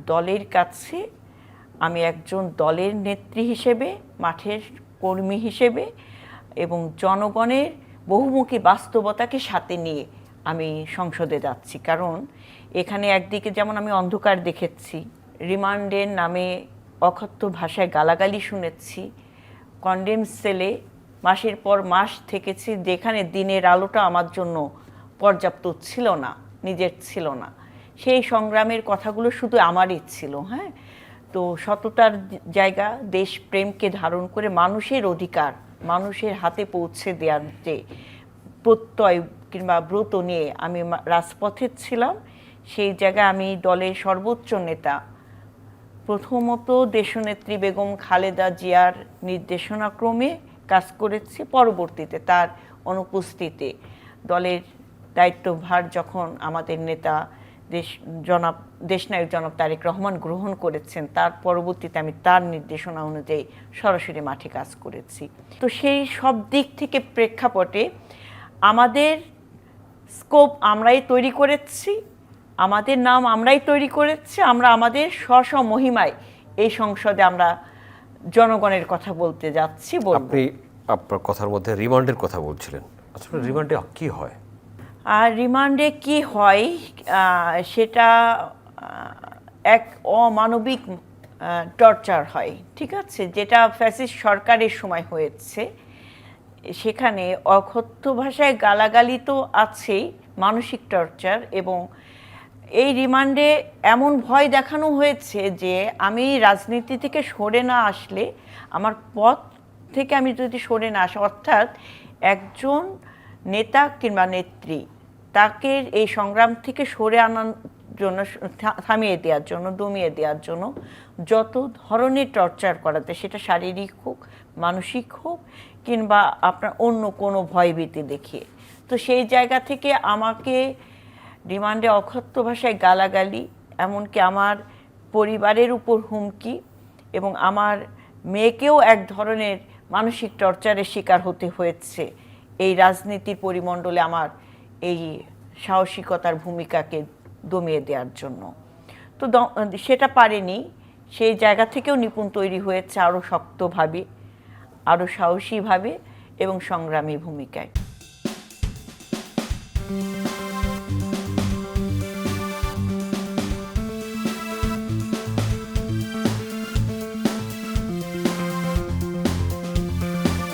দলের কাছে আমি একজন দলের নেত্রী হিসেবে, মাঠের কর্মী হিসেবে এবং জনগণের বহুমুখী বাস্তবতাকে সাথে নিয়ে আমি সংসদে যাচ্ছি। কারণ এখানে একদিকে যেমন আমি অন্ধকার দেখেছি, রিমান্ডের নামে অকথ্য ভাষায় গালাগালি শুনেছি, কন্ডেম সেলে মাসের পর মাস থেকেছি, যেখানে দিনের আলোটা আমার জন্য পর্যাপ্ত ছিল না, নিজের ছিল না। সেই সংগ্রামের কথাগুলো শুধু আমারই ছিল। হ্যাঁ, তো সততার জায়গা, দেশপ্রেমকে ধারণ করে মানুষের অধিকার মানুষের হাতে পৌঁছে দেওয়ার যে প্রত্যয় কিংবা ব্রত নিয়ে আমি রাজপথে ছিলাম, সেই জায়গায় আমি দলের সর্বোচ্চ নেতা প্রথমত দেশনেত্রী বেগম খালেদা জিয়ার নির্দেশনাক্রমে কাজ করেছি। পরবর্তীতে তার অনুপস্থিতিতে দলের দায়িত্বভার যখন আমাদের নেতা দেশনায়ক জনাব তারেক রহমান গ্রহণ করেছেন, তার পরবর্তীতে আমি তার নির্দেশনা অনুযায়ী সরাসরি মাঠে কাজ করেছি। তো সেই সব দিক থেকে প্রেক্ষাপটে আমাদের স্কোপ আমরাই তৈরি করেছি, আমাদের নাম আমরাই তৈরি করেছি, আমরা আমাদের স্ব মহিমায় এই সংসদে আমরা জনগণের কথা বলতে যাচ্ছি। আপনি আপনার কথার মধ্যে রিমান্ডের কথা বলছিলেন, আসলে রিমান্ডে কি হয়? আর রিমান্ডে কি হয় সেটা এক অমানবিক টর্চার হয়, ঠিক আছে, যেটা ফ্যাসিস্ট সরকারের সময় হয়েছে। সেখানে অকথ্য ভাষায় গালাগালি তো আছেই, মানসিক টর্চার, এবং এই রিমান্ডে এমন ভয় দেখানো হয়েছে যে আমি রাজনীতি থেকে সরে না আসলে, আমার পথ থেকে আমি যদি সরে না আসি, অর্থাৎ একজন নেতা কিংবা নেত্রী তাকে এই সংগ্রাম থেকে সরে আনার জন্য, থামিয়ে দেওয়ার জন্য, দমিয়ে দেওয়ার জন্য যত ধরনের টর্চার করাতে, সেটা শারীরিক হোক, মানসিক হোক, কিংবা আপনার অন্য কোনো ভয়ভীতি দেখিয়ে, তো সেই জায়গা থেকে আমাকে রিমান্ডে অকথ্য ভাষায় গালাগালি, এমনকি আমার পরিবারের উপর হুমকি, এবং আমার মেয়েকেও এক ধরনের মানসিক টর্চারের শিকার হতে হয়েছে এই রাজনীতির পরিমণ্ডলে আমার এই সাহসিকতার ভূমিকাকে দমিয়ে দেওয়ার জন্য। তো সেটা পারেনি, সেই জায়গা থেকেও নিপুণ তৈরি হয়েছে আরও শক্তভাবে, আরও সাহসীভাবে এবং সংগ্রামী ভূমিকায়।